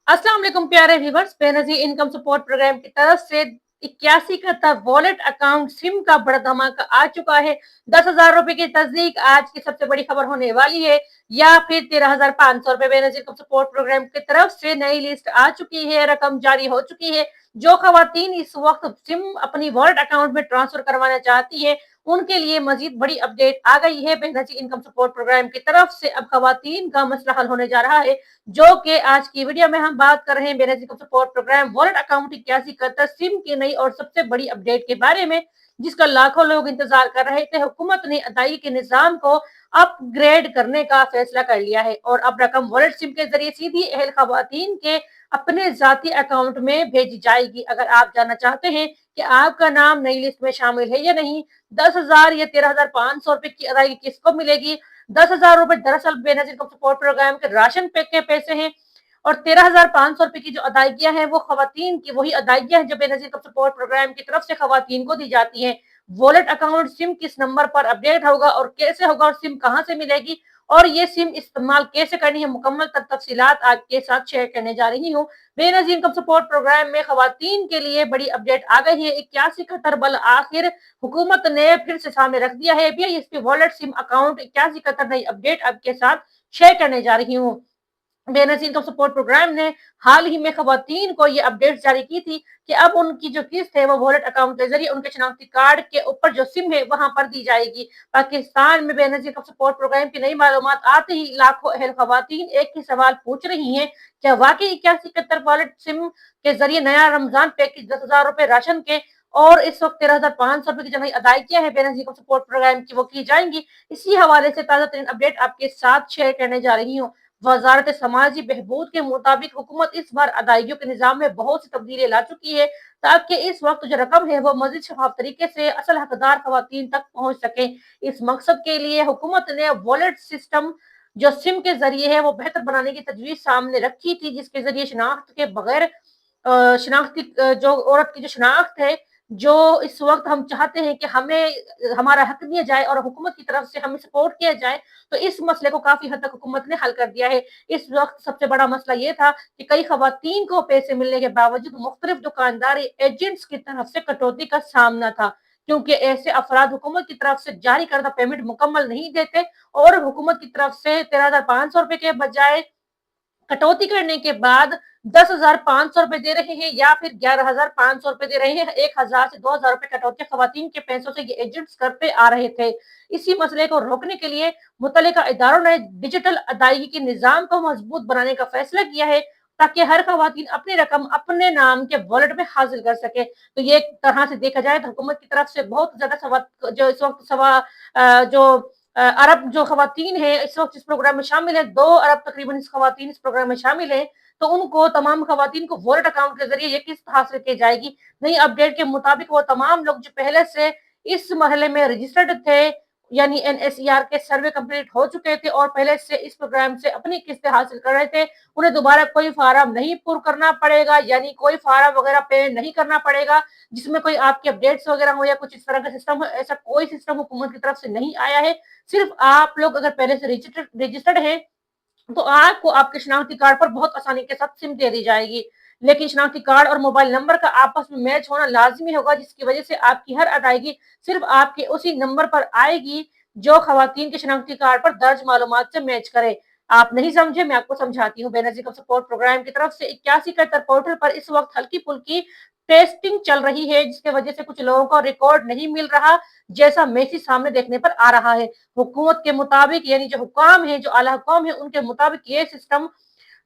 अस्सलाम वालेकुम प्यारे viewers, Benazir income support program की तरफ से 81 का वॉलेट अकाउंट सिम का बड़ा धमाका आ चुका है। 10,000 रुपए की तस्दीक आज की सबसे बड़ी खबर होने वाली है, या फिर 13,500 रुपए बेनजीर इनकम सपोर्ट प्रोग्राम की तरफ से नई लिस्ट आ चुकी है, रकम जारी हो चुकी है। जो खवातीन इस वक्त सिम अपनी वॉलेट अकाउंट में ट्रांसफर करवाना चाहती है, उनके लिए मजीद बड़ी अपडेट आ गई है। बेनजीर इनकम सपोर्ट प्रोग्राम की तरफ से अब खवातीन का मसला हल होने जा रहा है, जो कि आज की वीडियो में हम बात कर रहे हैं Benazir income support program wallet account 81 sim की नई और सबसे बड़ी अपडेट के बारे में, जिसका लाखों लोग इंतजार कर रहे थे। हुकूमत ने अदायगी के निजाम को अपग्रेड करने का फैसला कर लिया है और अब रकम वॉलेट सिम के जरिए सीधी अहल खवातीन के अपने जाती अकाउंट में भेजी जाएगी। अगर आप जानना चाहते हैं कि आपका नाम नई लिस्ट में शामिल है या नहीं, 10,000 या 13,500 रुपए की अदायगी किसको मिलेगी? 10,000 रुपए दरअसल बेनजीर इनकम सपोर्ट प्रोग्राम के राशन पे के पैसे हैं, और 13,500 रुपए की जो अदायगियां हैं वो खवातीन की वही अदायगियां हैं जो बेनजीर इनकम सपोर्ट प्रोग्राम की तरफ से खवातीन को दी जाती हैं। वॉलेट अकाउंट सिम किस नंबर पर अपडेट होगा और कैसे होगा, और सिम कहां से मिलेगी, और ये सिम इस्तेमाल कैसे करनी है, मुकम्मल तफसीलात आपके साथ शेयर करने जा रही हूँ। बेनजीर इनकम सपोर्ट प्रोग्राम में खवातीन के लिए बड़ी अपडेट आ गई है। 81 का तरबल आखिर हुकूमत ने फिर से सामने रख दिया है। इसकी वॉलेट सिम अकाउंट 81 का नई अपडेट आपके साथ शेयर करने जा रही हूँ। बेनजीर इनकम सपोर्ट प्रोग्राम ने हाल ही में खवातीन को ये अपडेट जारी की थी कि अब उनकी जो किस्त है वो वॉलेट अकाउंट के जरिए उनके शनाख्ती कार्ड के ऊपर जो सिम है वहां पर दी जाएगी। पाकिस्तान में बेनजीर इनकम सपोर्ट प्रोग्राम की नई मालूमात आते ही लाखों अहल खवातीन एक ही सवाल पूछ रही हैं, क्या वाकई 81 वॉलेट सिम के जरिए नया रमजान पैकेज 10,000 रुपए राशन के और इस वक्त 13,500 रुपए की जो नई अदायगियां है बेनजीर इनकम सपोर्ट प्रोग्राम की वो की जाएंगी? इसी हवाले से ताजा तरीन अपडेट आपके साथ शेयर करने जा रही हूँ। वजारत समाजी बहबूद के मुताबिक हुकूमत इस बार अदायगियों के निजाम में बहुत सी तब्दीली ला चुकी है, ताकि इस वक्त जो रकम है वो मजीद शफाफ तरीके से असल हकदार खवातीन तक पहुंच सके। इस मकसद के लिए हुकूमत ने वॉलेट सिस्टम जो सिम के जरिए है वो बेहतर बनाने की तजवीज सामने रखी थी, जिसके जरिए शनाख्त के बगैर शनाख्ती जो औरत की जो शनाख्त है, जो इस वक्त हम चाहते हैं कि हमें हमारा हक दिया जाए और हुकूमत की तरफ से हमें सपोर्ट किया जाए, तो इस मसले को काफी हद तक हुकूमत ने हल कर दिया है। इस वक्त सबसे बड़ा मसला ये था कि कई खवातीन को पैसे मिलने के बावजूद मुख्तलिफ दुकानदारी एजेंट्स की तरफ से कटौती का सामना था, क्योंकि ऐसे अफराद हुकूमत की तरफ से जारी करदा पेमेंट मुकम्मल नहीं देते और हुकूमत की तरफ से 13,500 रुपए के बजाय कटौती करने के बाद 10,500 रुपए दे रहे हैं, या फिर 11,500 रुपए दे रहे हैं। 1,000 से 2,000 रुपए कटौती खवातीन के पैसों से ये एजेंट्स करते आ रहे थे। इसी मसले को रोकने के लिए मुतल्लिका इदारों ने डिजिटल अदायगी के निजाम को मजबूत बनाने का फैसला किया है, ताकि हर खवातीन अपनी रकम अपने नाम के वॉलेट में हासिल कर सके। तो ये एक तरह से देखा जाए तो हुकूमत की तरफ से बहुत ज्यादा जो इस वक्त जो अरब जो खवातीन है इस वक्त इस प्रोग्राम में शामिल है, 2 अरब तकरीबन इस खवातीन इस प्रोग्राम में शामिल है, तो उनको तमाम खवातीन को वॉलेट अकाउंट के जरिए ये किस्त हासिल की जाएगी। नई अपडेट के मुताबिक वो तमाम लोग जो पहले से इस मरहले में रजिस्टर्ड थे, यानी NSER के सर्वे कंप्लीट हो चुके थे और पहले से इस प्रोग्राम से अपनी किस्तें हासिल कर रहे थे, उन्हें दोबारा कोई फार्म नहीं पुर करना पड़ेगा, यानी कोई फार्म वगैरह पे नहीं करना पड़ेगा जिसमें कोई आपकी अपडेट्स वगैरह हो या कुछ इस तरह का सिस्टम हो। ऐसा कोई सिस्टम हुकूमत की तरफ से नहीं आया है। सिर्फ आप लोग अगर पहले से रजिस्टर्ड है तो आपको आपके शनाख्ती कार्ड पर बहुत आसानी के साथ सिम दे दी जाएगी, लेकिन शनाख्ती कार्ड और मोबाइल नंबर का आपस में मैच होना लाजमी होगा, जिसकी वजह से आपकी हर अदायगी सिर्फ आपके उसी नंबर पर आएगी जो खवातीन के शनाख्ती कार्ड पर दर्ज मालूमात से मैच करे। आप नहीं समझे, मैं आपको समझाती हूँ। बेनजीर सपोर्ट प्रोग्राम की तरफ से 81 पोर्टल पर इस वक्त हल्की फुल्की टेस्टिंग चल रही है, जिसके वजह से कुछ लोगों को रिकॉर्ड नहीं मिल रहा, जैसा मैसेज सामने देखने पर आ रहा है। हुकूमत के मुताबिक, यानी जो हुकाम है, जो आला हुकाम है, उनके मुताबिक ये सिस्टम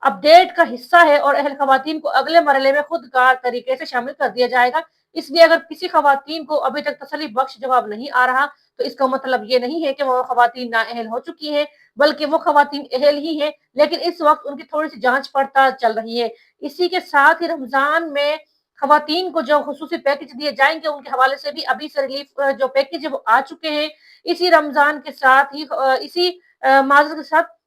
अपडेट का हिस्सा है और अहल खवातीन को अगले मरहले में खुद कार तरीके से शामिल कर दिया जाएगा। इसलिए अगर किसी खवातीन को अभी तक तसल्ली बख्श जवाब नहीं आ रहा, तो इसका मतलब ये नहीं है कि वो खवातीन नाअहल हो चुकी है, बल्कि वो खवातीन अहल ही है, लेकिन इस वक्त उनकी थोड़ी सी जांच पड़ताल चल रही है। इसी के साथ ही रमजान में खवातीन को जो खुसूसी पैकेज दिए जाएंगे उनके हवाले से भी अभी से रिलीफ जो पैकेज है वो आ चुके हैं। इसी रमजान के साथ ही माजरत के साथ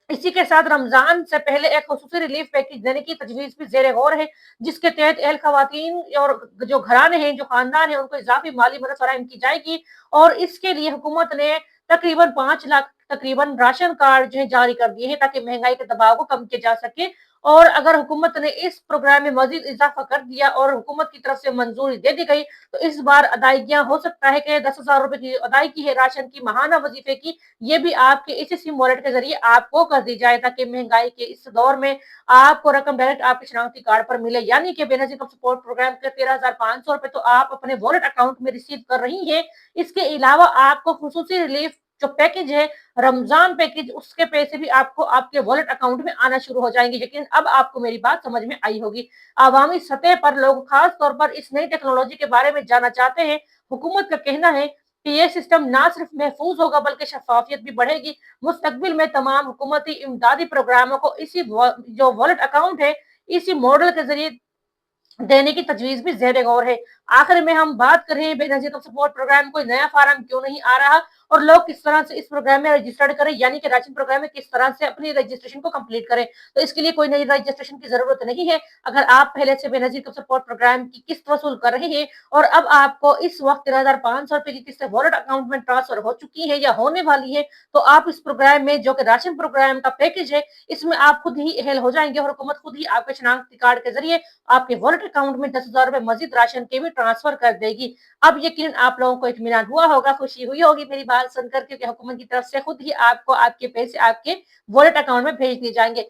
इसी के साथ रमजान से पहले एक खुसूसी रिलीफ पैकेज देने की तजवीज भी जेर गौर है, जिसके तहत अहल खवातीन और जो घराने हैं, जो खानदान है, उनको इजाफी माली मदद फराहम की जाएगी। और इसके लिए हुकूमत ने तकरीबन 5 लाख तकरीबन राशन कार्ड जो है जारी कर दिए हैं, ताकि महंगाई के दबाव को कम किया जा सके और अगर हुकूमत ने इस प्रोग्राम में मजीद इजाफा कर दिया और हुकूमत की तरफ से मंजूरी दे दी गई तो इस बार अदायगियां हो सकता है कि 10,000 रुपए की अदायगी है राशन की, माहाना वजीफे की, ये भी आपके इसी सिम वॉलेट के जरिए आपको कर दी जाए, ताकि महंगाई के इस दौर में आपको रकम डायरेक्ट आपके शनाख्ती कार्ड पर मिले। यानी कि बेनजीर इनकम सपोर्ट प्रोग्राम के 13,500 रुपए तो आप अपने वॉलेट अकाउंट में रिसीव कर रही हैं। इसके अलावा आपको खुसूसी रिलीफ जो पैकेज है, रमजान पैकेज, उसके पैसे भी आपको आपके वॉलेट अकाउंट में आना शुरू हो जाएंगे। लेकिन अब आपको मेरी बात समझ में आई होगी। आवामी सतह पर लोग खास तौर पर इस नई टेक्नोलॉजी के बारे में जानना चाहते हैं। हुकूमत का कहना है कि ये सिस्टम ना सिर्फ महफूज होगा बल्कि शफाफियत भी बढ़ेगी। मुस्तकबिल में तमाम हुकूमती इमदादी प्रोग्रामों को इसी जो वॉलेट अकाउंट है, इसी मॉडल के जरिए देने की तजवीज भी ज़ेर गौर है। आखिर में हम बात करें बेनजीर सपोर्ट प्रोग्राम कोई नया फार्म क्यों नहीं आ रहा और लोग किस तरह से इस प्रोग्राम में रजिस्टर्ड करें, यानी कि राशन प्रोग्राम में किस तरह से अपनी रजिस्ट्रेशन को कंप्लीट करें। तो इसके लिए कोई नई रजिस्ट्रेशन की जरूरत नहीं है। अगर आप पहले से बेनजीर सपोर्ट प्रोग्राम की किस्त वसूल कर रहे हैं और अब आपको इस वक्त 13,500 रुपए की किस्त वॉलेट अकाउंट में ट्रांसफर हो चुकी है या होने वाली है, तो आप इस प्रोग्राम में जो कि राशन प्रोग्राम का पैकेज है, इसमें आप खुद ही अहल हो जाएंगे और हुकूमत खुद ही आपके शनाख्ती कार्ड के जरिए आपके वॉलेट अकाउंट में 10,000 रुपए मजीद राशन के भी ट्रांसफर कर देगी। अब यकीन आप लोगों को इत्मीनान हुआ होगा, खुशी हुई होगी मेरी बात सुनकर, क्योंकि हुकूमत की तरफ से खुद ही आपको आपके पैसे आपके वॉलेट अकाउंट में भेज दिए जाएंगे।